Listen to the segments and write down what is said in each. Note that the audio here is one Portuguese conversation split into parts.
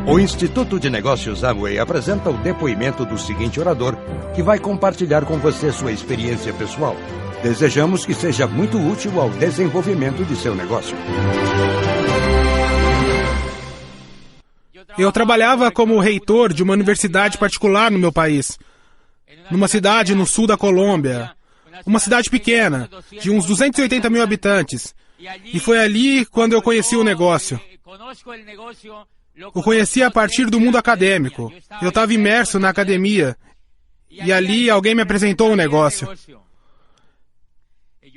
O Instituto de Negócios Amway apresenta o depoimento do seguinte orador, que vai compartilhar com você sua experiência pessoal. Desejamos que seja muito útil ao desenvolvimento de seu negócio. Eu trabalhava como reitor de uma universidade particular no meu país, numa cidade no sul da Colômbia, uma cidade pequena, de uns 280 mil habitantes. E foi ali quando eu conheci o negócio. O conheci a partir do mundo acadêmico. Eu estava imerso na academia e ali alguém me apresentou o negócio.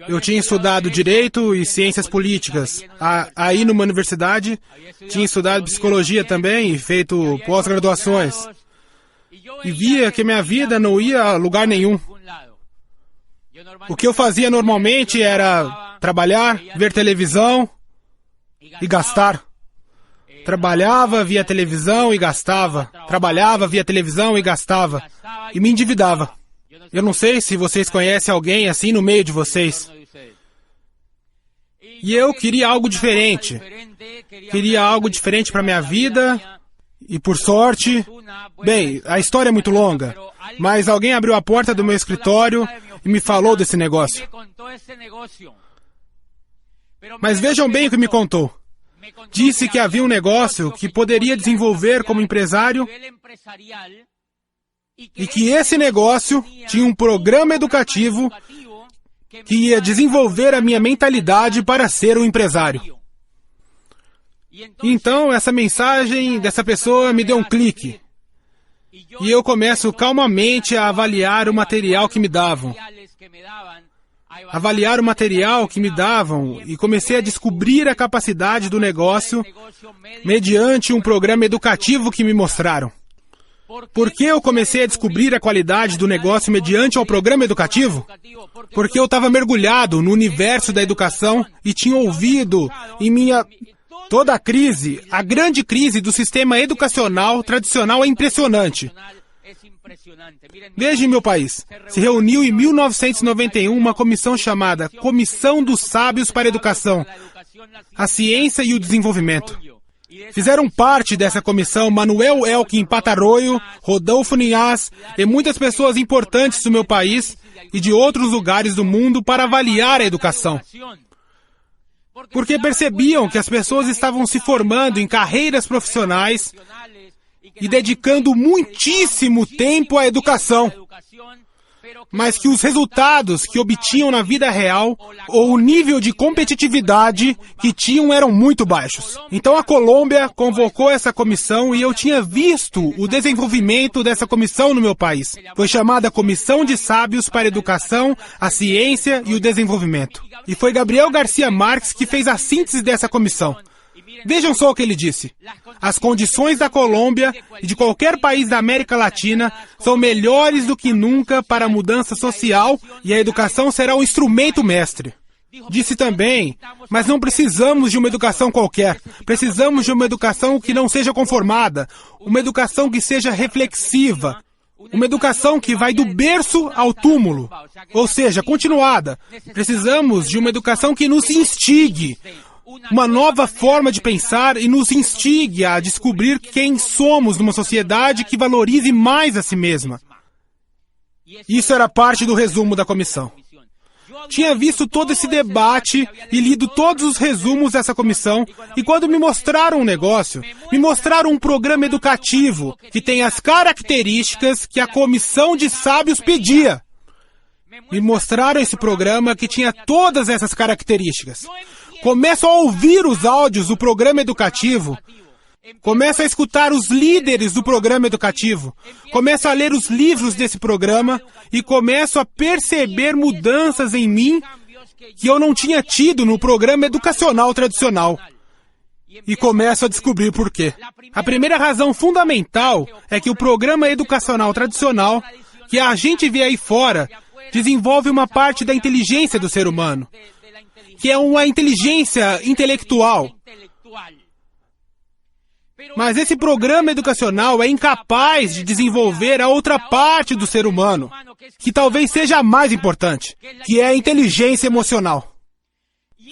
Eu tinha estudado Direito e Ciências Políticas. Aí numa universidade, tinha estudado Psicologia também e feito pós-graduações. E via que minha vida não ia a lugar nenhum. O que eu fazia normalmente era trabalhar, ver televisão e gastar. Trabalhava, via televisão e gastava. Trabalhava, via televisão e gastava. E me endividava. Eu não sei se vocês conhecem alguém assim no meio de vocês. E eu queria algo diferente. Queria algo diferente para minha vida. E por sorte... Bem, a história é muito longa. Mas alguém abriu a porta do meu escritório e me falou desse negócio. Mas vejam bem o que me contou. Disse que havia um negócio que poderia desenvolver como empresário e que esse negócio tinha um programa educativo que ia desenvolver a minha mentalidade para ser um empresário. Então, essa mensagem dessa pessoa me deu um clique. E eu começo calmamente a avaliar o material que me davam. Avaliar o material que me davam e comecei a descobrir a capacidade do negócio mediante um programa educativo que me mostraram. Por que eu comecei a descobrir a qualidade do negócio mediante o programa educativo? Porque eu estava mergulhado no universo da educação e tinha ouvido em minha... Toda a crise, a grande crise do sistema educacional tradicional é impressionante. Veja em meu país, se reuniu em 1991 uma comissão chamada Comissão dos Sábios para a Educação, a Ciência e o Desenvolvimento. Fizeram parte dessa comissão Manuel Elkin Patarroyo, Rodolfo Ninhas e muitas pessoas importantes do meu país e de outros lugares do mundo para avaliar a educação. Porque percebiam que as pessoas estavam se formando em carreiras profissionais e dedicando muitíssimo tempo à educação, mas que os resultados que obtinham na vida real ou o nível de competitividade que tinham eram muito baixos. Então a Colômbia convocou essa comissão e eu tinha visto o desenvolvimento dessa comissão no meu país. Foi chamada Comissão de Sábios para a Educação, a Ciência e o Desenvolvimento. E foi Gabriel Garcia Marques que fez a síntese dessa comissão. Vejam só o que ele disse. As condições da Colômbia e de qualquer país da América Latina são melhores do que nunca para a mudança social e a educação será um instrumento mestre. Disse também, mas não precisamos de uma educação qualquer. Precisamos de uma educação que não seja conformada, uma educação que seja reflexiva, uma educação que vai do berço ao túmulo, ou seja, continuada. Precisamos de uma educação que nos instigue, uma nova forma de pensar e nos instigue a descobrir quem somos numa sociedade que valorize mais a si mesma. Isso era parte do resumo da comissão. Tinha visto todo esse debate e lido todos os resumos dessa comissão, e quando me mostraram um negócio, me mostraram um programa educativo que tem as características que a Comissão de Sábios pedia. Me mostraram esse programa que tinha todas essas características. Começo a ouvir os áudios do programa educativo. Começo a escutar os líderes do programa educativo. Começo a ler os livros desse programa e começo a perceber mudanças em mim que eu não tinha tido no programa educacional tradicional. E começo a descobrir por quê. A primeira razão fundamental é que o programa educacional tradicional, que a gente vê aí fora, desenvolve uma parte da inteligência do ser humano, que é uma inteligência intelectual. Mas esse programa educacional é incapaz de desenvolver a outra parte do ser humano, que talvez seja a mais importante, que é a inteligência emocional.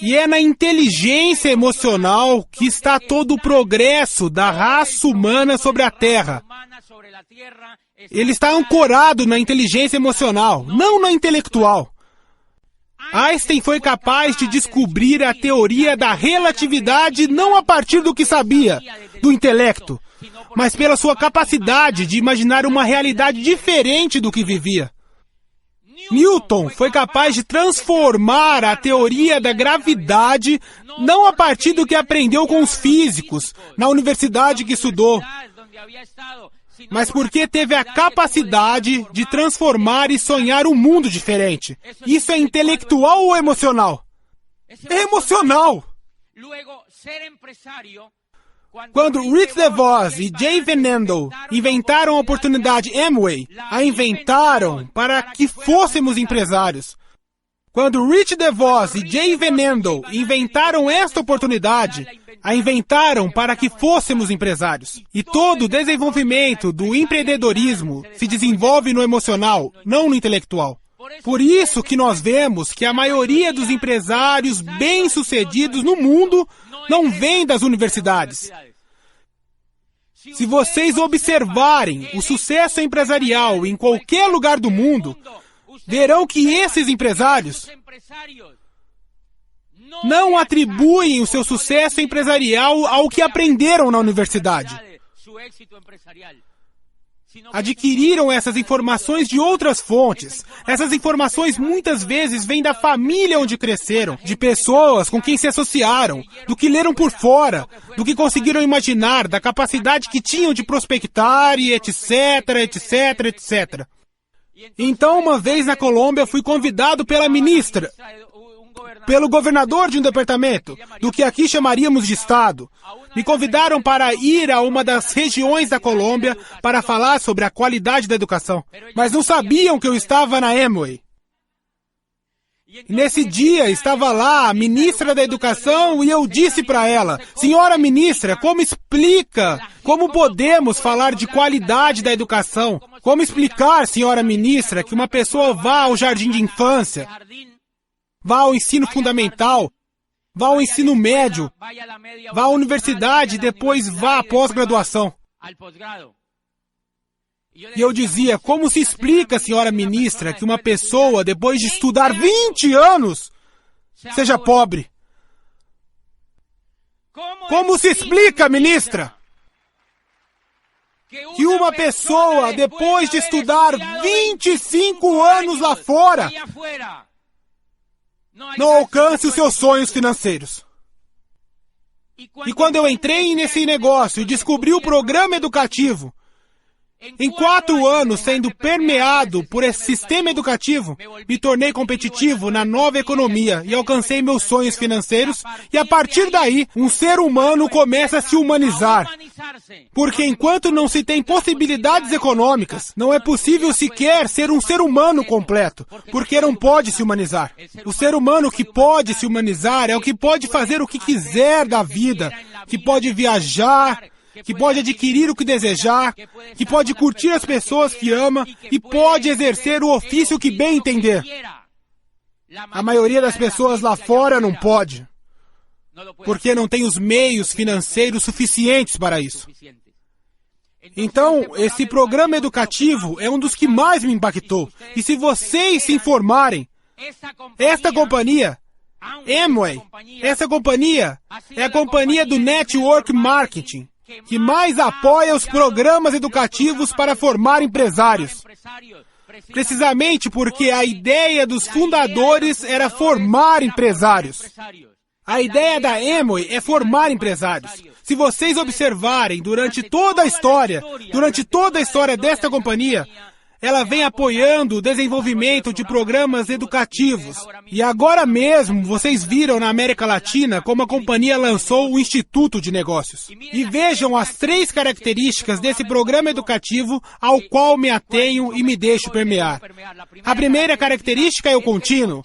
E é na inteligência emocional que está todo o progresso da raça humana sobre a Terra. Ele está ancorado na inteligência emocional, não na intelectual. Einstein foi capaz de descobrir a teoria da relatividade não a partir do que sabia, do intelecto, mas pela sua capacidade de imaginar uma realidade diferente do que vivia. Newton foi capaz de transformar a teoria da gravidade não a partir do que aprendeu com os físicos, na universidade que estudou, mas porque teve a capacidade de transformar e sonhar um mundo diferente. Isso é intelectual ou emocional? É emocional! Quando Rich DeVos e Jay Van Andel inventaram a oportunidade Amway, a inventaram para que fôssemos empresários. Quando Rich DeVos e Jay Van Andel inventaram esta oportunidade, a inventaram para que fôssemos empresários. E todo o desenvolvimento do empreendedorismo se desenvolve no emocional, não no intelectual. Por isso que nós vemos que a maioria dos empresários bem-sucedidos no mundo não vem das universidades. Se vocês observarem o sucesso empresarial em qualquer lugar do mundo, verão que esses empresários não atribuem o seu sucesso empresarial ao que aprenderam na universidade. Adquiriram essas informações de outras fontes. Essas informações muitas vezes vêm da família onde cresceram, de pessoas com quem se associaram, do que leram por fora, do que conseguiram imaginar, da capacidade que tinham de prospectar e etc, etc, etc. Então, uma vez na Colômbia, fui convidado pela ministra, pelo governador de um departamento, do que aqui chamaríamos de estado. Me convidaram para ir a uma das regiões da Colômbia para falar sobre a qualidade da educação. Mas não sabiam que eu estava na Amway. E nesse dia estava lá a ministra da Educação e eu disse para ela: senhora ministra, como explica, como podemos falar de qualidade da educação? Como explicar, senhora ministra, que uma pessoa vá ao jardim de infância, vá ao ensino fundamental, vá ao ensino médio, vá à universidade e depois vá à pós-graduação? E eu dizia: como se explica, senhora ministra, que uma pessoa, depois de estudar 20 anos, seja pobre? Como se explica, ministra, que uma pessoa, depois de estudar 25 anos lá fora, não alcance os seus sonhos financeiros? E quando eu entrei nesse negócio e descobri o programa educativo, em 4 anos sendo permeado por esse sistema educativo, me tornei competitivo na nova economia e alcancei meus sonhos financeiros, e a partir daí, um ser humano começa a se humanizar. Porque enquanto não se tem possibilidades econômicas, não é possível sequer ser um ser humano completo, porque não pode se humanizar. O ser humano que pode se humanizar é o que pode fazer o que quiser da vida, que pode viajar, que pode adquirir o que desejar, que pode curtir as pessoas que ama e pode exercer o ofício que bem entender. A maioria das pessoas lá fora não pode, porque não tem os meios financeiros suficientes para isso. Então, esse programa educativo é um dos que mais me impactou. E se vocês se informarem, esta companhia, Amway, essa companhia é a companhia do Network Marketing que mais apoia os programas educativos para formar empresários. Precisamente porque a ideia dos fundadores era formar empresários. A ideia da Amway é formar empresários. Se vocês observarem durante toda a história desta companhia, ela vem apoiando o desenvolvimento de programas educativos. E agora mesmo, vocês viram na América Latina como a companhia lançou o Instituto de Negócios. E vejam as 3 características desse programa educativo ao qual me atenho e me deixo permear. A primeira característica é o contínuo.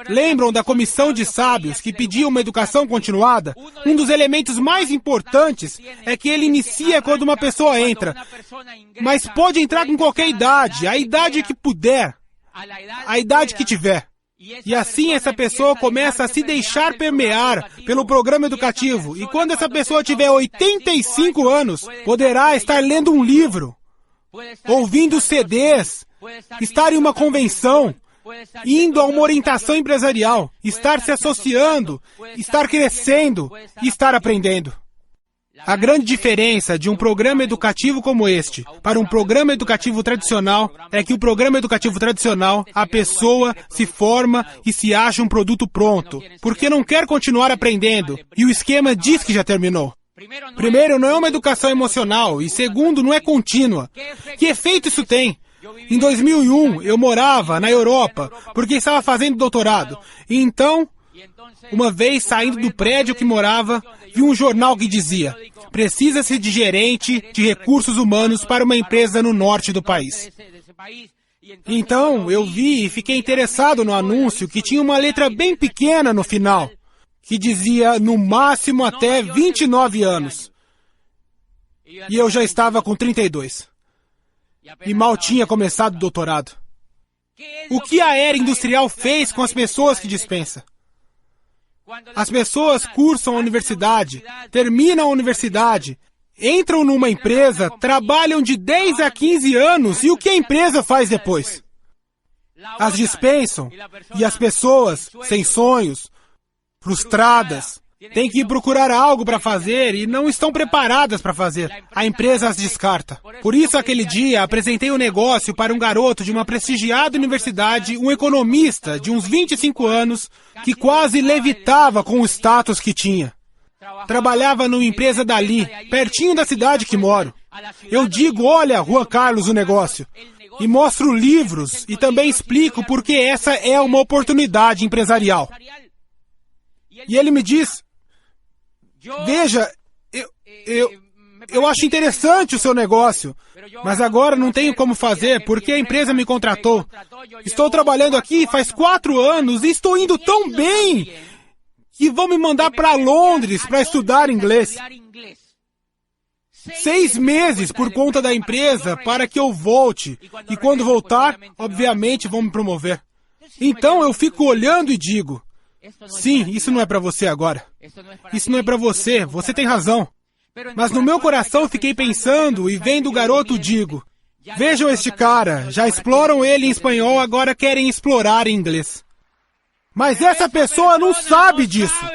Lembram da comissão de sábios que pediu uma educação continuada? Um dos elementos mais importantes é que ele inicia quando uma pessoa entra, mas pode entrar com qualquer idade, a idade que puder, a idade que tiver. E assim essa pessoa começa a se deixar permear pelo programa educativo. E quando essa pessoa tiver 85 anos, poderá estar lendo um livro, ouvindo CDs, estar em uma convenção, indo a uma orientação empresarial, estar se associando, estar crescendo e estar aprendendo. A grande diferença de um programa educativo como este para um programa educativo tradicional é que o programa educativo tradicional, a pessoa se forma e se acha um produto pronto, porque não quer continuar aprendendo e o esquema diz que já terminou. Primeiro, não é uma educação emocional e segundo, não é contínua. Que efeito isso tem? Em 2001, eu morava na Europa porque estava fazendo doutorado. E então, uma vez saindo do prédio que morava, vi um jornal que dizia: precisa-se de gerente de recursos humanos para uma empresa no norte do país. Então, eu vi e fiquei interessado no anúncio que tinha uma letra bem pequena no final, que dizia no máximo até 29 anos. E eu já estava com 32. E mal tinha começado o doutorado. O que a era industrial fez com as pessoas que dispensa? As pessoas cursam a universidade, terminam a universidade, entram numa empresa, trabalham de 10 a 15 anos e o que a empresa faz depois? As dispensam e as pessoas, sem sonhos, frustradas, têm que procurar algo para fazer e não estão preparadas para fazer. A empresa as descarta. Por isso, aquele dia, apresentei um negócio para um garoto de uma prestigiada universidade, um economista de uns 25 anos, que quase levitava com o status que tinha. Trabalhava numa empresa dali, pertinho da cidade que moro. Eu digo, olha, Juan Carlos, o negócio. E mostro livros e também explico por que essa é uma oportunidade empresarial. E ele me diz: veja, eu acho interessante o seu negócio, mas agora não tenho como fazer porque a empresa me contratou. Estou trabalhando aqui faz 4 anos e estou indo tão bem que vão me mandar para Londres para estudar inglês. 6 meses por conta da empresa para que eu volte. E quando voltar, obviamente vão me promover. Então eu fico olhando e digo: sim, isso não é para você agora. Isso não é para você, você tem razão. Mas no meu coração fiquei pensando e vendo o garoto digo: vejam este cara, já exploram ele em espanhol, agora querem explorar em inglês. Mas essa pessoa não sabe disso.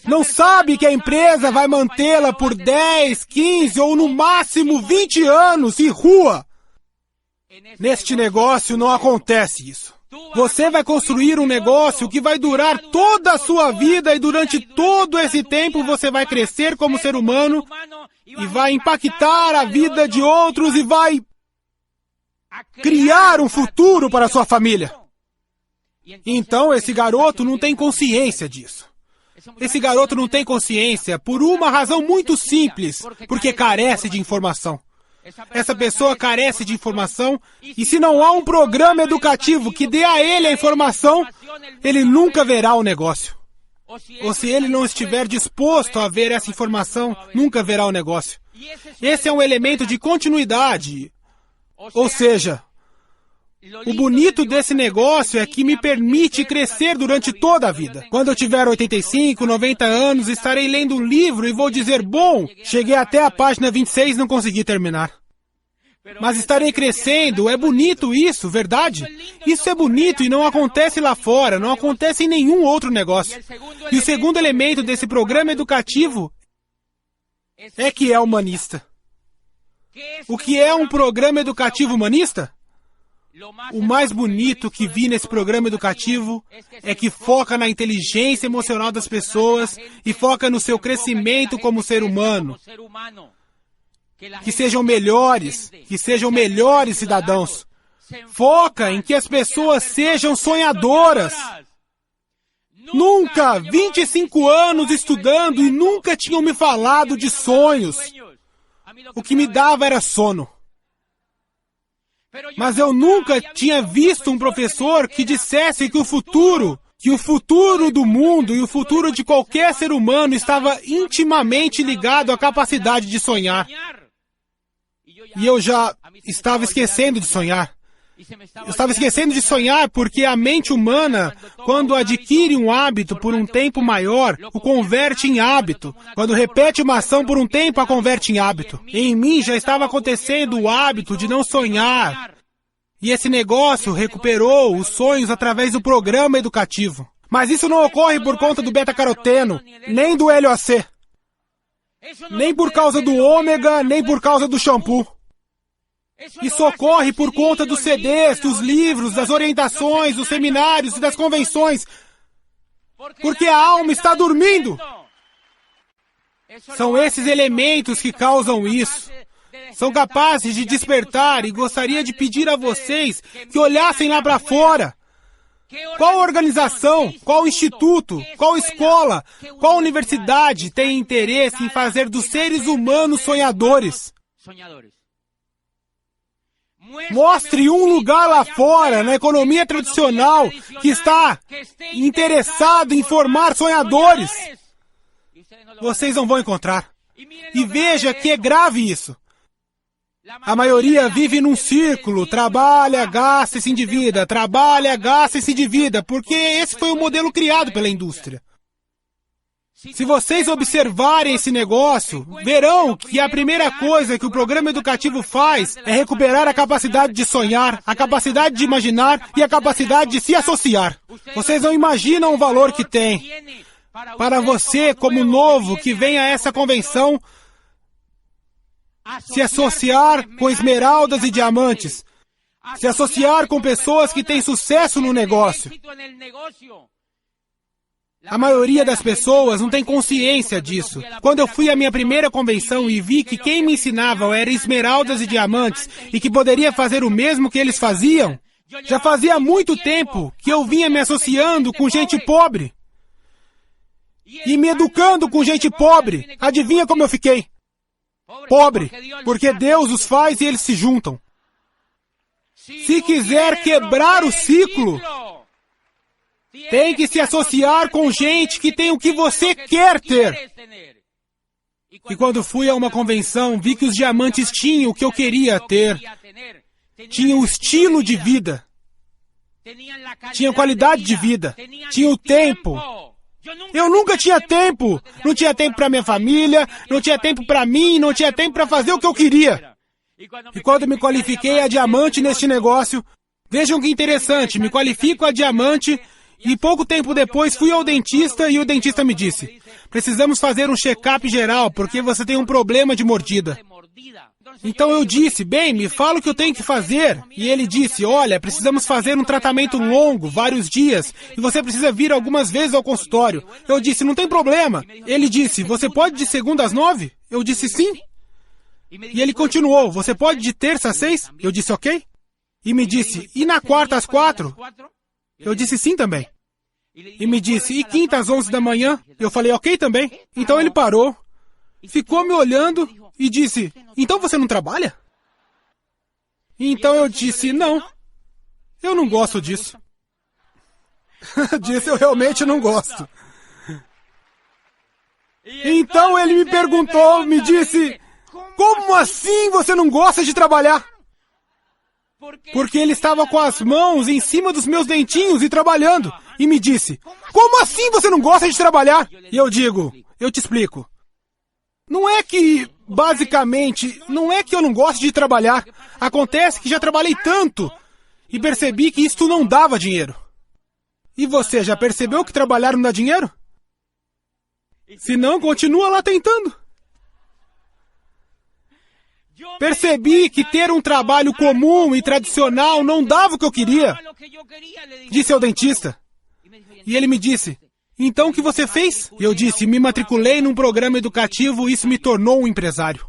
Não sabe que a empresa vai mantê-la por 10, 15 ou no máximo 20 anos e rua. Neste negócio não acontece isso. Você vai construir um negócio que vai durar toda a sua vida e durante todo esse tempo você vai crescer como ser humano e vai impactar a vida de outros e vai criar um futuro para a sua família. Então esse garoto não tem consciência disso. Esse garoto não tem consciência por uma razão muito simples, porque carece de informação. Essa pessoa carece de informação e se não há um programa educativo que dê a ele a informação, ele nunca verá o negócio. Ou se ele não estiver disposto a ver essa informação, nunca verá o negócio. Esse é um elemento de continuidade. Ou seja, o bonito desse negócio é que me permite crescer durante toda a vida. Quando eu tiver 85, 90 anos, estarei lendo um livro e vou dizer: bom, cheguei até a página 26 e não consegui terminar. Mas estarei crescendo, é bonito isso, verdade? Isso é bonito e não acontece lá fora, não acontece em nenhum outro negócio. E o segundo elemento desse programa educativo é que é humanista. O que é um programa educativo humanista? O mais bonito que vi nesse programa educativo é que foca na inteligência emocional das pessoas e foca no seu crescimento como ser humano. Que sejam melhores cidadãos. Foca em que as pessoas sejam sonhadoras. Nunca, 25 anos estudando e nunca tinham me falado de sonhos. O que me dava era sono. Mas eu nunca tinha visto um professor que dissesse que o futuro do mundo e o futuro de qualquer ser humano estava intimamente ligado à capacidade de sonhar. E eu já estava esquecendo de sonhar. Eu estava esquecendo de sonhar porque a mente humana, quando adquire um hábito por um tempo maior, o converte em hábito. Quando repete uma ação por um tempo, a converte em hábito. Em mim já estava acontecendo o hábito de não sonhar. E esse negócio recuperou os sonhos através do programa educativo. Mas isso não ocorre por conta do beta-caroteno, nem do LOC. Nem por causa do ômega, nem por causa do shampoo. Isso ocorre por conta dos CDs, dos livros, das orientações, dos seminários e das convenções. Porque a alma está dormindo. São esses elementos que causam isso. São capazes de despertar e gostaria de pedir a vocês que olhassem lá para fora. Qual organização, qual instituto, qual escola, qual universidade tem interesse em fazer dos seres humanos sonhadores? Mostre um lugar lá fora, na economia tradicional, que está interessado em formar sonhadores. Vocês não vão encontrar. E veja que é grave isso. A maioria vive num círculo, trabalha, gasta e se endivida, trabalha, gasta e se endivida, porque esse foi o modelo criado pela indústria. Se vocês observarem esse negócio, verão que a primeira coisa que o programa educativo faz é recuperar a capacidade de sonhar, a capacidade de imaginar e a capacidade de se associar. Vocês não imaginam o valor que tem. Para você, como novo, que vem a essa convenção, se associar com esmeraldas e diamantes, se associar com pessoas que têm sucesso no negócio. A maioria das pessoas não tem consciência disso. Quando eu fui à minha primeira convenção e vi que quem me ensinava era esmeraldas e diamantes e que poderia fazer o mesmo que eles faziam, já fazia muito tempo que eu vinha me associando com gente pobre e me educando com gente pobre. Adivinha como eu fiquei? Pobre, porque Deus os faz e eles se juntam. Se quiser quebrar o ciclo, tem que se associar com gente que tem o que você quer ter. E quando fui a uma convenção, vi que os diamantes tinham o que eu queria ter. Tinham o estilo de vida. Tinham qualidade de vida. Tinham o tempo. Eu nunca tinha tempo. Não tinha tempo para minha família, não tinha tempo para mim, não tinha tempo para fazer o que eu queria. E quando me qualifiquei a diamante neste negócio, vejam que interessante, me qualifico a diamante e pouco tempo depois fui ao dentista e o dentista me disse: precisamos fazer um check-up geral porque você tem um problema de mordida. Então eu disse: bem, me fala o que eu tenho que fazer. E ele disse: olha, precisamos fazer um tratamento longo, vários dias, e você precisa vir algumas vezes ao consultório. Eu disse: não tem problema. Ele disse: você pode de segunda às 9? Eu disse: sim. E ele continuou: você pode de terça às 6? Eu disse: ok. E me disse: e na quarta às 4? Eu disse: sim também. E me disse: e quinta às 11 da manhã? Eu falei: ok também. Então ele parou, ficou me olhando e disse: então você não trabalha? Então eu disse: não, eu não gosto disso. Disse: eu realmente não gosto. Então ele me perguntou, me disse: como assim você não gosta de trabalhar? Porque ele estava com as mãos em cima dos meus dentinhos e trabalhando. E me disse: como assim você não gosta de trabalhar? E eu digo: eu te explico. Não é que, basicamente, não é que eu não gosto de trabalhar. Acontece que já trabalhei tanto e percebi que isto não dava dinheiro. E você já percebeu que trabalhar não dá dinheiro? Se não, continua lá tentando. Percebi que ter um trabalho comum e tradicional não dava o que eu queria. Disse ao dentista. E ele me disse: então o que você fez? E eu disse: me matriculei num programa educativo e isso me tornou um empresário.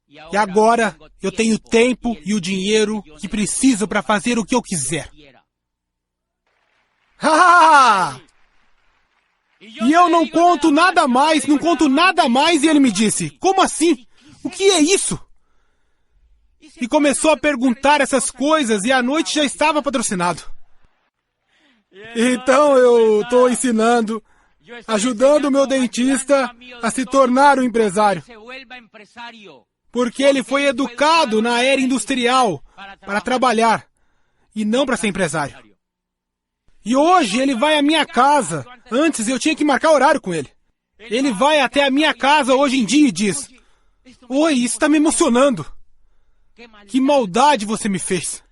E agora eu tenho o tempo e o dinheiro que preciso para fazer o que eu quiser. Ah! E eu não conto nada mais, e ele me disse: como assim? O que é isso? E começou a perguntar essas coisas e a noite já estava patrocinado. Então eu estou ensinando, ajudando o meu dentista a se tornar um empresário. Porque ele foi educado na era industrial para trabalhar e não para ser empresário. E hoje ele vai à minha casa. Antes eu tinha que marcar horário com ele. Ele vai até a minha casa hoje em dia e diz: oi, isso está me emocionando. Que maldade você me fez.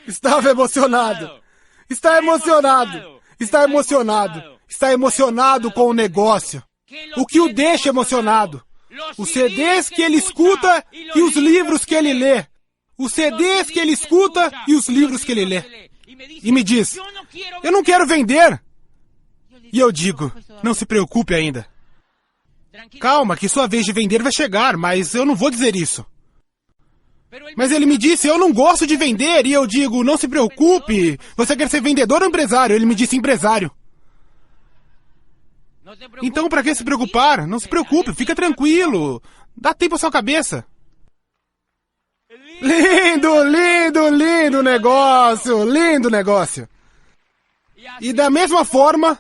Estava emocionado. Está emocionado. Está emocionado. Está emocionado com o negócio. O que o deixa emocionado? Os CDs que ele escuta e os livros que ele lê. Os CDs que ele escuta e os livros que ele lê. E me diz: eu não quero vender. E eu digo: não se preocupe ainda. Calma, que sua vez de vender vai chegar, mas eu não vou dizer isso. Mas ele me disse: eu não gosto de vender. E eu digo: não se preocupe. Você quer ser vendedor ou empresário? Ele me disse: empresário. Então, para que se preocupar? Não se preocupe, fica tranquilo. Dá tempo à sua cabeça. Lindo, lindo, lindo negócio. Lindo negócio. E da mesma forma,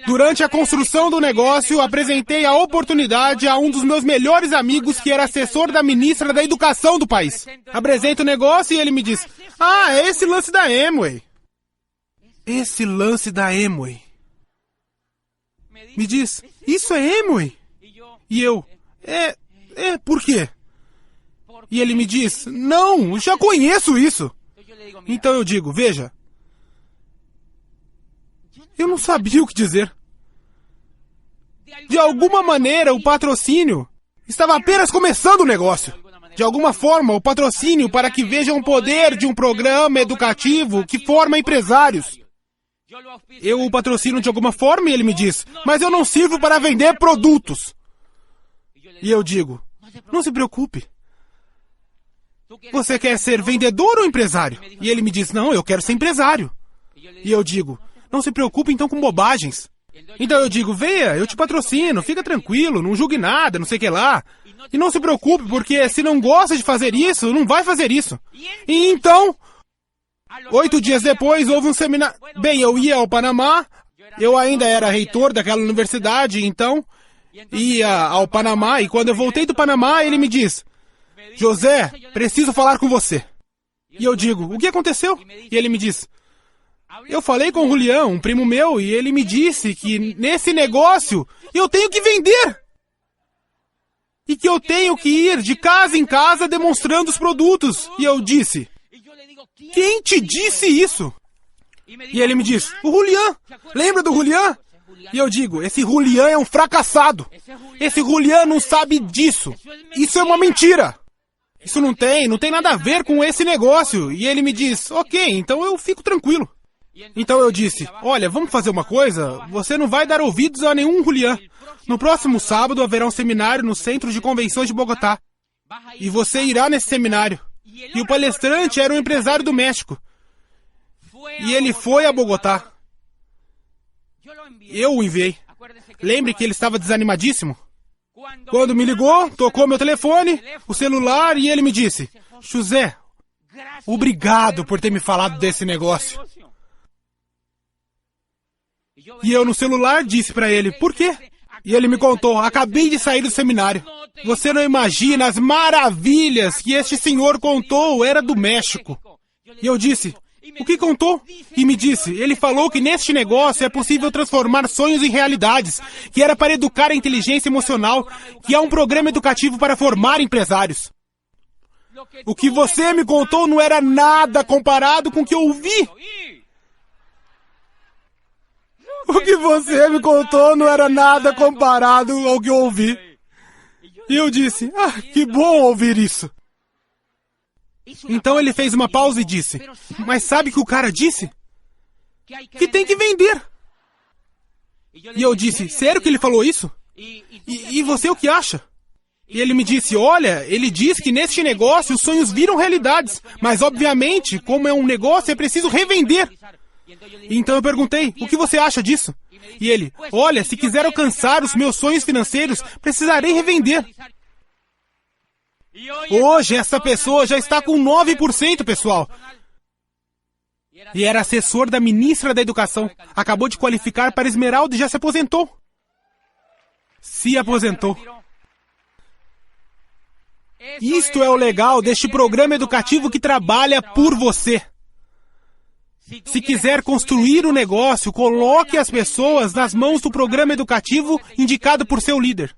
durante a construção do negócio, apresentei a oportunidade a um dos meus melhores amigos, que era assessor da ministra da Educação do país. Apresento o negócio e ele me diz: ah, é esse lance da Amway. Esse lance da Amway. Me diz: isso é Amway? E eu: por quê? E ele me diz: não, já conheço isso. Então eu digo: veja, eu não sabia o que dizer. De alguma maneira, o patrocínio estava apenas começando o negócio. De alguma forma, o patrocínio para que vejam o poder de um programa educativo que forma empresários. Eu o patrocino de alguma forma e ele me diz: mas eu não sirvo para vender produtos. E eu digo: não se preocupe. Você quer ser vendedor ou empresário? E ele me diz: não, eu quero ser empresário. E eu digo: não se preocupe então com bobagens. Então eu digo: venha, eu te patrocino, fica tranquilo, não julgue nada, não sei o que lá. E não se preocupe, porque se não gosta de fazer isso, não vai fazer isso. E então, 8 dias depois, houve um seminário. Bem, eu ia ao Panamá, eu ainda era reitor daquela universidade, então ia ao Panamá, e quando eu voltei do Panamá, ele me diz: José, preciso falar com você. E eu digo: o que aconteceu? E ele me diz: eu falei com o Julián, um primo meu, e ele me disse que nesse negócio eu tenho que vender. E que eu tenho que ir de casa em casa demonstrando os produtos. E eu disse: quem te disse isso? E ele me diz: o Julián. Lembra do Julián? E eu digo: esse Julián é um fracassado. Esse Julián não sabe disso. Isso é uma mentira. Isso não tem nada a ver com esse negócio. E ele me diz: ok, então eu fico tranquilo. Então eu disse: olha, vamos fazer uma coisa? Você não vai dar ouvidos a nenhum Julián. No próximo sábado haverá um seminário no Centro de Convenções de Bogotá. E você irá nesse seminário. E o palestrante era um empresário do México. E ele foi a Bogotá. Eu o enviei. Lembre que ele estava desanimadíssimo. Quando me ligou, tocou meu telefone, o celular, e ele me disse: José, obrigado por ter me falado desse negócio. E eu no celular disse para ele: por quê? E ele me contou: acabei de sair do seminário. Você não imagina as maravilhas que este senhor contou, era do México. E eu disse: o que contou? E me disse: ele falou que neste negócio é possível transformar sonhos em realidades, que era para educar a inteligência emocional, que é um programa educativo para formar empresários. O que você me contou não era nada comparado com o que eu ouvi. O que você me contou não era nada comparado ao que eu ouvi. E eu disse: que bom ouvir isso. Então ele fez uma pausa e disse: mas sabe o que o cara disse? Que tem que vender. E eu disse: sério que ele falou isso? E você o que acha? E ele me disse: olha, ele diz que neste negócio os sonhos viram realidades, mas obviamente, como é um negócio, é preciso revender. Então eu perguntei: o que você acha disso? E ele: olha, se quiser alcançar os meus sonhos financeiros, precisarei revender. Hoje essa pessoa já está com 9%, pessoal. E era assessor da ministra da Educação. Acabou de qualificar para Esmeralda e já se aposentou. Se aposentou. Isto é o legal deste programa educativo que trabalha por você. Se quiser construir um negócio, coloque as pessoas nas mãos do programa educativo indicado por seu líder.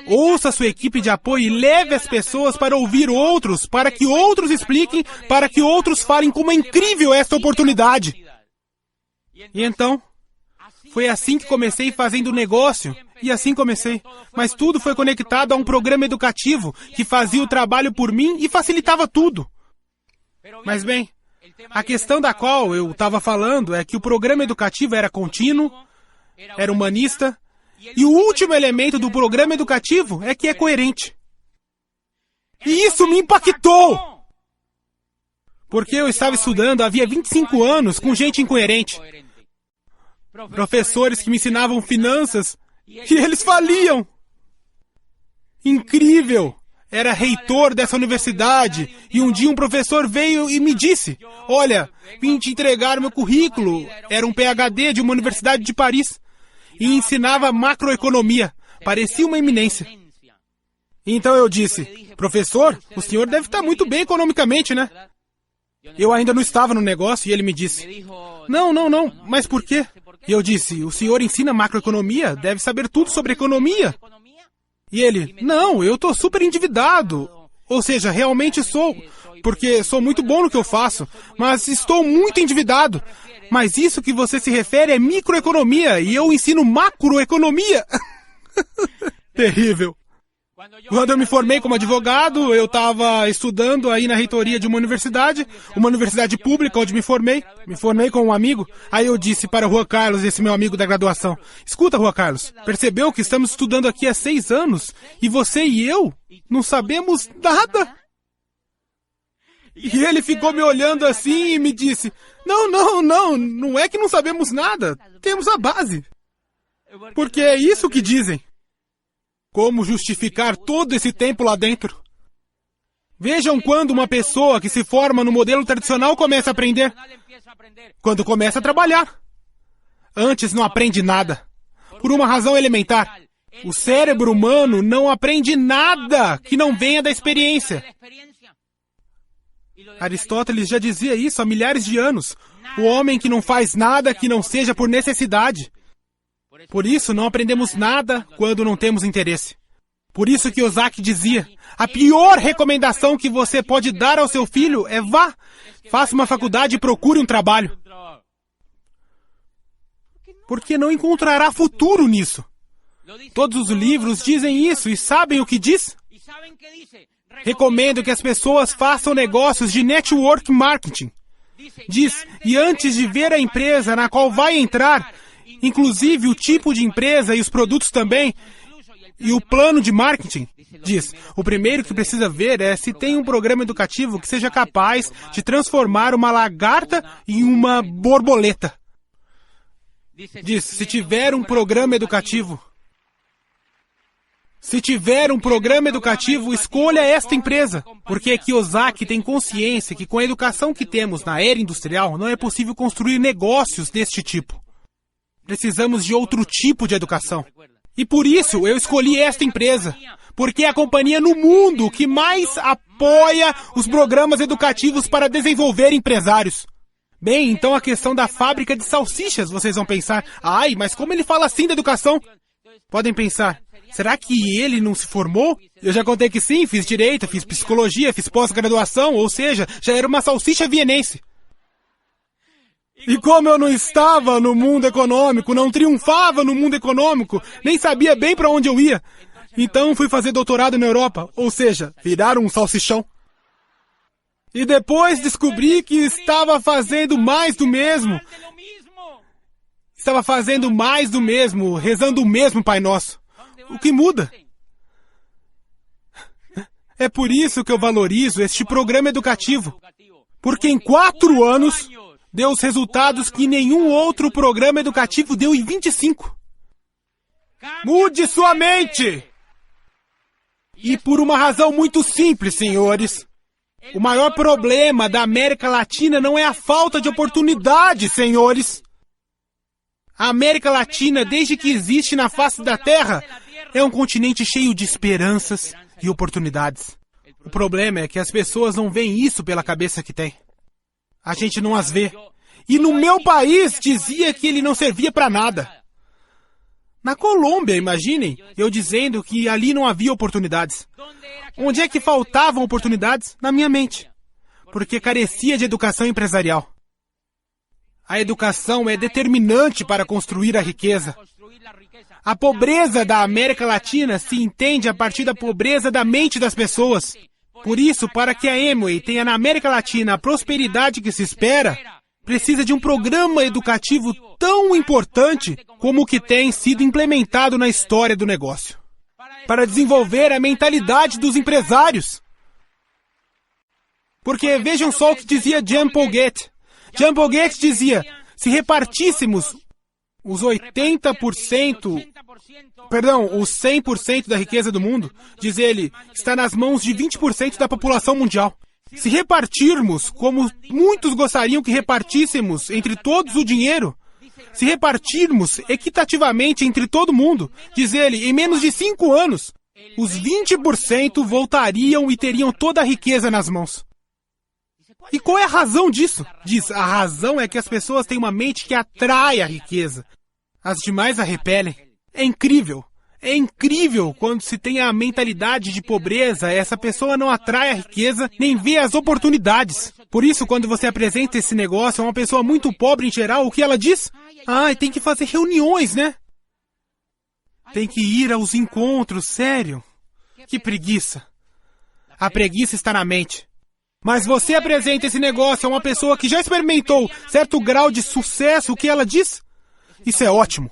Ouça sua equipe de apoio e leve as pessoas para ouvir outros, para que outros expliquem, para que outros falem como é incrível esta oportunidade. E então, foi assim que comecei fazendo negócio, e assim comecei. Mas tudo foi conectado a um programa educativo que fazia o trabalho por mim e facilitava tudo. Mas bem, a questão da qual eu estava falando é que o programa educativo era contínuo, era humanista, e o último elemento do programa educativo é que é coerente. E isso me impactou! Porque eu estava estudando havia 25 anos com gente incoerente. Professores que me ensinavam finanças e eles faliam. Incrível! Era reitor dessa universidade e um dia um professor veio e me disse: olha, vim te entregar meu currículo. Era um PhD de uma universidade de Paris e ensinava macroeconomia. Parecia uma eminência. Então eu disse: professor, o senhor deve estar muito bem economicamente, né? Eu ainda não estava no negócio e ele me disse: não, mas por quê? E eu disse: o senhor ensina macroeconomia, deve saber tudo sobre economia. E ele: não, eu estou super endividado. Ou seja, realmente sou, porque sou muito bom no que eu faço, mas estou muito endividado. Mas isso que você se refere é microeconomia e eu ensino macroeconomia. Terrível. Quando eu me formei como advogado, eu estava estudando aí na reitoria de uma universidade pública onde me formei com um amigo. Aí eu disse para o Juan Carlos, esse meu amigo da graduação: escuta, Juan Carlos, percebeu que estamos estudando aqui há 6 anos e você e eu não sabemos nada? E ele ficou me olhando assim e me disse: não é que não sabemos nada, temos a base. Porque é isso que dizem. Como justificar todo esse tempo lá dentro? Vejam quando uma pessoa que se forma no modelo tradicional começa a aprender. Quando começa a trabalhar. Antes não aprende nada. Por uma razão elementar. O cérebro humano não aprende nada que não venha da experiência. Aristóteles já dizia isso há milhares de anos. O homem que não faz nada que não seja por necessidade. Por isso, não aprendemos nada quando não temos interesse. Por isso que Ozaki dizia: a pior recomendação que você pode dar ao seu filho é vá, faça uma faculdade e procure um trabalho. Porque não encontrará futuro nisso. Todos os livros dizem isso e sabem o que diz? Recomendo que as pessoas façam negócios de network marketing. Diz, e antes de ver a empresa na qual vai entrar, inclusive o tipo de empresa e os produtos também, e o plano de marketing, diz, o primeiro que precisa ver é se tem um programa educativo que seja capaz de transformar uma lagarta em uma borboleta. Diz, se tiver um programa educativo, escolha esta empresa, porque Kiyosaki tem consciência que com a educação que temos na era industrial, não é possível construir negócios deste tipo. Precisamos de outro tipo de educação. E por isso eu escolhi esta empresa, porque é a companhia no mundo que mais apoia os programas educativos para desenvolver empresários. Bem, então a questão da fábrica de salsichas, vocês vão pensar: ai, mas como ele fala assim da educação? Podem pensar: será que ele não se formou? Eu já contei que sim, fiz direito, fiz psicologia, fiz pós-graduação, ou seja, já era uma salsicha vienense. E como eu não estava no mundo econômico, não triunfava no mundo econômico, nem sabia bem para onde eu ia, então fui fazer doutorado na Europa, ou seja, virar um salsichão. E depois descobri que estava fazendo mais do mesmo. Estava fazendo mais do mesmo, rezando o mesmo Pai Nosso. O que muda? É por isso que eu valorizo este programa educativo. Porque em 4 anos... deu os resultados que nenhum outro programa educativo deu em 25. Mude sua mente! E por uma razão muito simples, senhores. O maior problema da América Latina não é a falta de oportunidade, senhores. A América Latina, desde que existe na face da Terra, é um continente cheio de esperanças e oportunidades. O problema é que as pessoas não veem isso pela cabeça que tem. A gente não as vê. E no meu país dizia que ele não servia para nada. Na Colômbia, imaginem, eu dizendo que ali não havia oportunidades. Onde é que faltavam oportunidades? Na minha mente. Porque carecia de educação empresarial. A educação é determinante para construir a riqueza. A pobreza da América Latina se entende a partir da pobreza da mente das pessoas. Por isso, para que a Amway tenha na América Latina a prosperidade que se espera, precisa de um programa educativo tão importante como o que tem sido implementado na história do negócio, para desenvolver a mentalidade dos empresários. Porque vejam só o que dizia Jean Paul Getty. Jean Paul Getty dizia, se repartíssemos os 100% da riqueza do mundo, diz ele, está nas mãos de 20% da população mundial. Se repartirmos, como muitos gostariam que repartíssemos entre todos o dinheiro, se repartirmos equitativamente entre todo mundo, diz ele, em menos de 5 anos, os 20% voltariam e teriam toda a riqueza nas mãos. E qual é a razão disso? Diz, a razão é que as pessoas têm uma mente que atrai a riqueza. As demais a repelem. É incrível. É incrível quando se tem a mentalidade de pobreza, essa pessoa não atrai a riqueza, nem vê as oportunidades. Por isso, quando você apresenta esse negócio a uma pessoa muito pobre em geral, o que ela diz? Tem que fazer reuniões, né? Tem que ir aos encontros, sério. Que preguiça. A preguiça está na mente. Mas você apresenta esse negócio a uma pessoa que já experimentou certo grau de sucesso, o que ela diz? Isso é ótimo.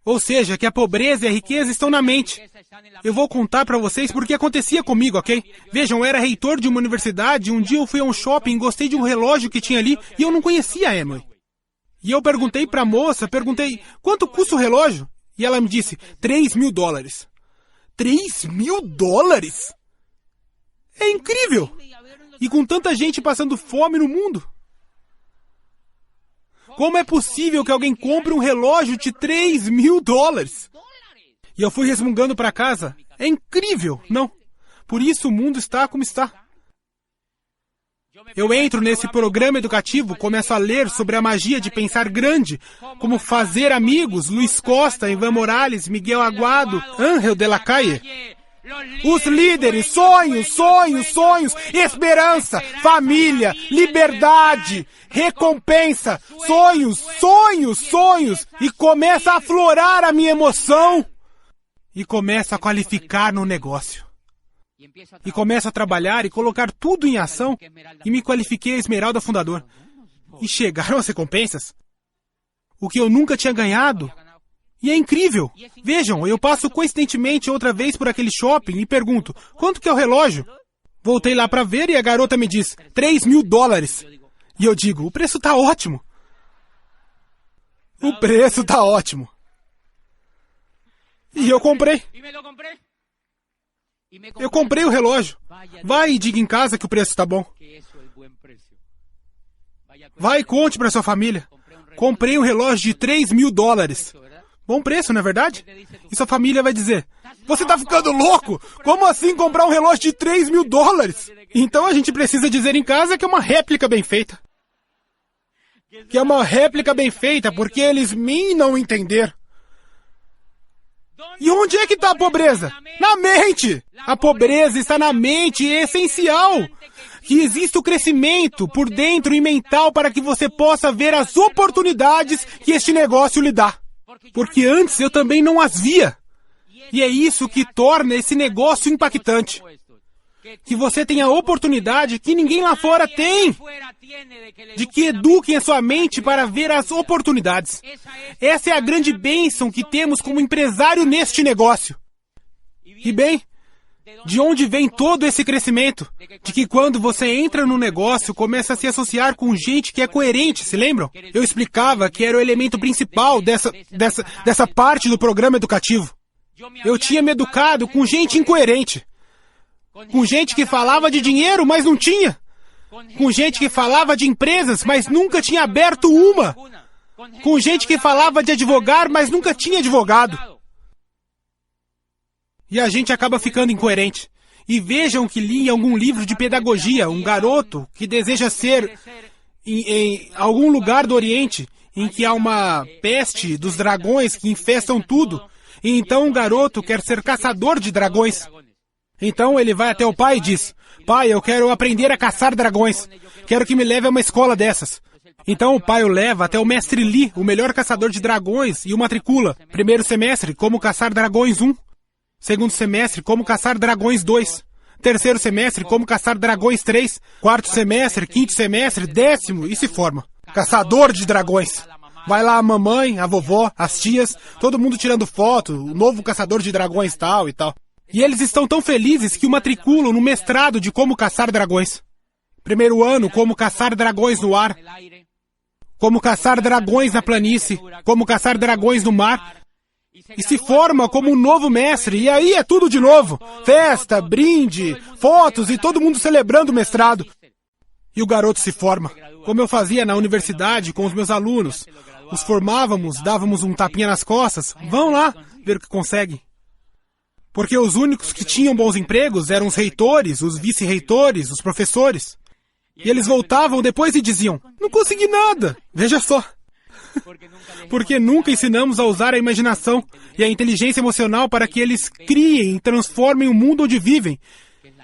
Ou seja, que a pobreza e a riqueza estão na mente. Eu vou contar para vocês porque acontecia comigo, ok? Vejam, eu era reitor de uma universidade, um dia eu fui a um shopping e gostei de um relógio que tinha ali e eu não conhecia a Amway. E eu perguntei para a moça, quanto custa o relógio? E ela me disse, $3.000. $3.000? É incrível! E com tanta gente passando fome no mundo. Como é possível que alguém compre um relógio de $3.000? E eu fui resmungando para casa. É incrível, não? Por isso o mundo está como está. Eu entro nesse programa educativo, começo a ler sobre a magia de pensar grande, como fazer amigos, Luiz Costa, Ivan Morales, Miguel Aguado, Ángel de la Calle. Os líderes, sonhos, esperança, família, liberdade, recompensa, sonhos, e começa a aflorar a minha emoção e começa a qualificar no negócio. E começo a trabalhar e colocar tudo em ação e me qualifiquei a Esmeralda Fundador. E chegaram as recompensas. O que eu nunca tinha ganhado. E é incrível. Vejam, eu passo coincidentemente outra vez por aquele shopping e pergunto, quanto que é o relógio? Voltei lá para ver e a garota me diz, $3.000. E eu digo, o preço tá ótimo. O preço tá ótimo. E eu comprei. Eu comprei o relógio. Vai e diga em casa que o preço tá bom. Vai e conte para sua família. Comprei um relógio de $3.000. Bom preço, não é verdade? E sua família vai dizer, você tá ficando louco? Como assim comprar um relógio de $3.000? Então a gente precisa dizer em casa que é uma réplica bem feita. Que é uma réplica bem feita, porque eles não entenderam. E onde é que está a pobreza? Na mente! A pobreza está na mente, é essencial. Que exista o crescimento por dentro e mental para que você possa ver as oportunidades que este negócio lhe dá. Porque antes eu também não as via. E é isso que torna esse negócio impactante. Que você tenha a oportunidade que ninguém lá fora tem. De que eduquem a sua mente para ver as oportunidades. Essa é a grande bênção que temos como empresário neste negócio. E bem, de onde vem todo esse crescimento? De que quando você entra no negócio, começa a se associar com gente que é coerente, se lembram? Eu explicava que era o elemento principal dessa parte do programa educativo. Eu tinha me educado com gente incoerente. Com gente que falava de dinheiro, mas não tinha. Com gente que falava de empresas, mas nunca tinha aberto uma. Com gente que falava de advogar, mas nunca tinha advogado. E a gente acaba ficando incoerente. e vejam que li em algum livro de pedagogia um garoto que deseja ser em algum lugar do Oriente em que há uma peste dos dragões que infestam tudo. E então o garoto quer ser caçador de dragões. Então ele vai até o pai e diz: pai, eu quero aprender a caçar dragões. Quero que me leve a uma escola dessas. Então o pai o leva até o mestre Li, o melhor caçador de dragões, e o matricula. Primeiro semestre, como caçar dragões 1. Segundo semestre, como caçar dragões 2. Terceiro semestre, como caçar dragões 3. Quarto semestre, quinto semestre, 10º, e se forma. Caçador de dragões. Vai lá a mamãe, a vovó, as tias, todo mundo tirando foto, o novo caçador de dragões tal e tal. E eles estão tão felizes que o matriculam no mestrado de como caçar dragões. Primeiro ano, como caçar dragões no ar. Como caçar dragões na planície. Como caçar dragões no mar. E se forma como um novo mestre, e aí é tudo de novo. Festa, brinde, fotos e todo mundo celebrando o mestrado. E o garoto se forma, como eu fazia na universidade com os meus alunos. Os formávamos, dávamos um tapinha nas costas. Vão lá ver o que conseguem. Porque os únicos que tinham bons empregos eram os reitores, os vice-reitores, os professores. E eles voltavam depois e diziam: não consegui nada. Veja só. Porque nunca ensinamos a usar a imaginação e a inteligência emocional para que eles criem e transformem o mundo onde vivem,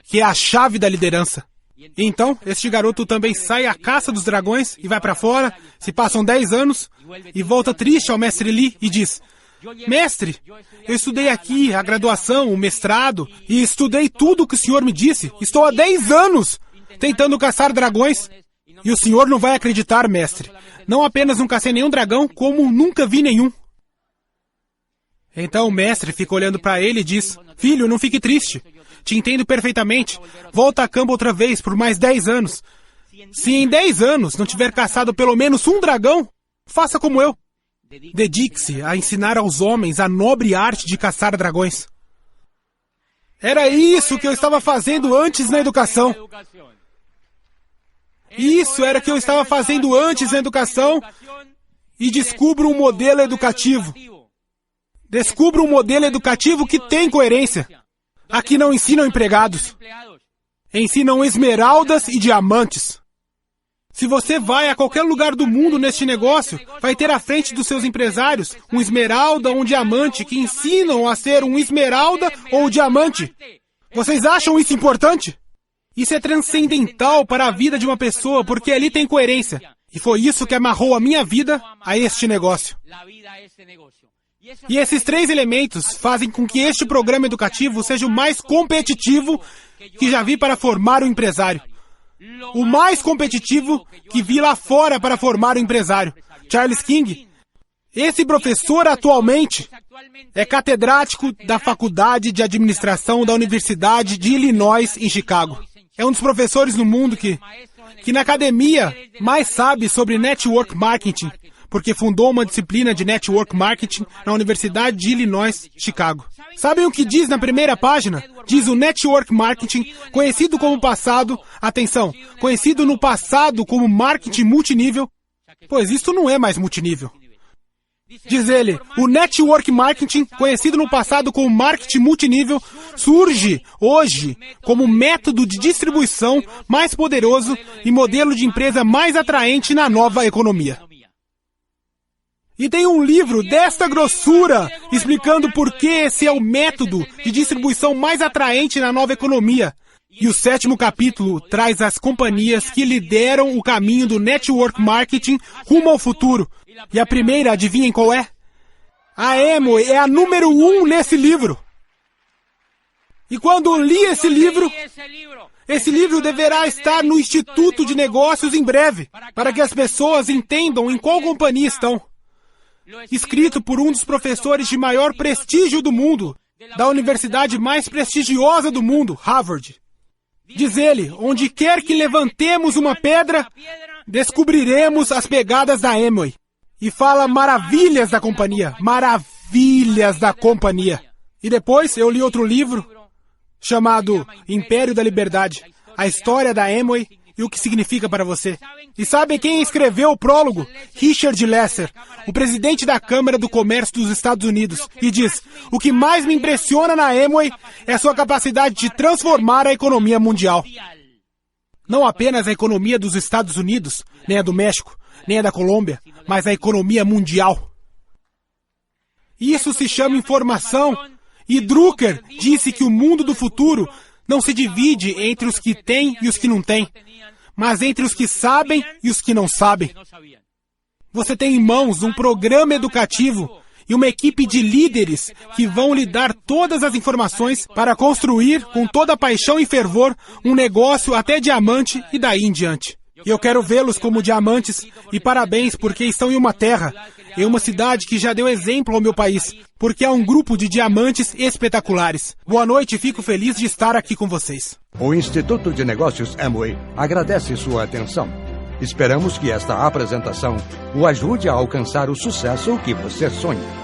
que é a chave da liderança. E então, este garoto também sai à caça dos dragões e vai para fora, se passam 10 anos, e volta triste ao mestre Li e diz: mestre, eu estudei aqui a graduação, o mestrado, e estudei tudo o que o senhor me disse. Estou há 10 anos tentando caçar dragões. E o senhor não vai acreditar, mestre. Não apenas não cacei nenhum dragão, como nunca vi nenhum. Então o mestre fica olhando para ele e diz: filho, não fique triste. Te entendo perfeitamente. Volta a campo outra vez por mais 10 anos. Se em 10 anos não tiver caçado pelo menos um dragão, faça como eu. Dedique-se a ensinar aos homens a nobre arte de caçar dragões. Era isso que eu estava fazendo antes na educação. Isso era o que eu estava fazendo antes na educação e descubro um modelo educativo. Descubro um modelo educativo que tem coerência. Aqui não ensinam empregados. Ensinam esmeraldas e diamantes. Se você vai a qualquer lugar do mundo neste negócio, vai ter à frente dos seus empresários um esmeralda ou um diamante que ensinam a ser um esmeralda ou diamante. Vocês acham isso importante? Isso é transcendental para a vida de uma pessoa, porque ali tem coerência. E foi isso que amarrou a minha vida a este negócio. E esses 3 elementos fazem com que este programa educativo seja o mais competitivo que já vi para formar um empresário. O mais competitivo que vi lá fora para formar um empresário. Charles King, esse professor atualmente é catedrático da Faculdade de Administração da Universidade de Illinois, em Chicago. É um dos professores no mundo que na academia mais sabe sobre network marketing, porque fundou uma disciplina de network marketing na Universidade de Illinois, Chicago. Sabem o que diz na primeira página? Diz o network marketing, conhecido como passado, atenção, conhecido no passado como marketing multinível, pois isto não é mais multinível. Diz ele, o network marketing, conhecido no passado como marketing multinível, surge hoje como método de distribuição mais poderoso e modelo de empresa mais atraente na nova economia. E tem um livro desta grossura explicando por que esse é o método de distribuição mais atraente na nova economia. E o 7º capítulo traz as companhias que lideram o caminho do network marketing rumo ao futuro. E a primeira, adivinhem qual é? A Amway é a número 1 nesse livro. E quando eu li esse livro deverá estar no Instituto de Negócios em breve, para que as pessoas entendam em qual companhia estão. Escrito por um dos professores de maior prestígio do mundo, da universidade mais prestigiosa do mundo, Harvard. Diz ele, onde quer que levantemos uma pedra, descobriremos as pegadas da Amway. E fala maravilhas da companhia. Maravilhas da companhia. E depois eu li outro livro chamado Império da Liberdade. A história da Amway e o que significa para você. E sabem quem escreveu o prólogo? Richard Lesser, o presidente da Câmara do Comércio dos Estados Unidos, e diz: o que mais me impressiona na Amway é a sua capacidade de transformar a economia mundial. Não apenas a economia dos Estados Unidos, nem a do México, nem a da Colômbia, mas a economia mundial. Isso se chama informação. E Drucker disse que o mundo do futuro não se divide entre os que têm e os que não têm, mas entre os que sabem e os que não sabem. Você tem em mãos um programa educativo e uma equipe de líderes que vão lhe dar todas as informações para construir, com toda a paixão e fervor, um negócio até diamante e daí em diante. E eu quero vê-los como diamantes, e parabéns porque estão em uma terra, em uma cidade que já deu exemplo ao meu país, porque há um grupo de diamantes espetaculares. Boa noite e fico feliz de estar aqui com vocês. O Instituto de Negócios Amway agradece sua atenção. Esperamos que esta apresentação o ajude a alcançar o sucesso que você sonha.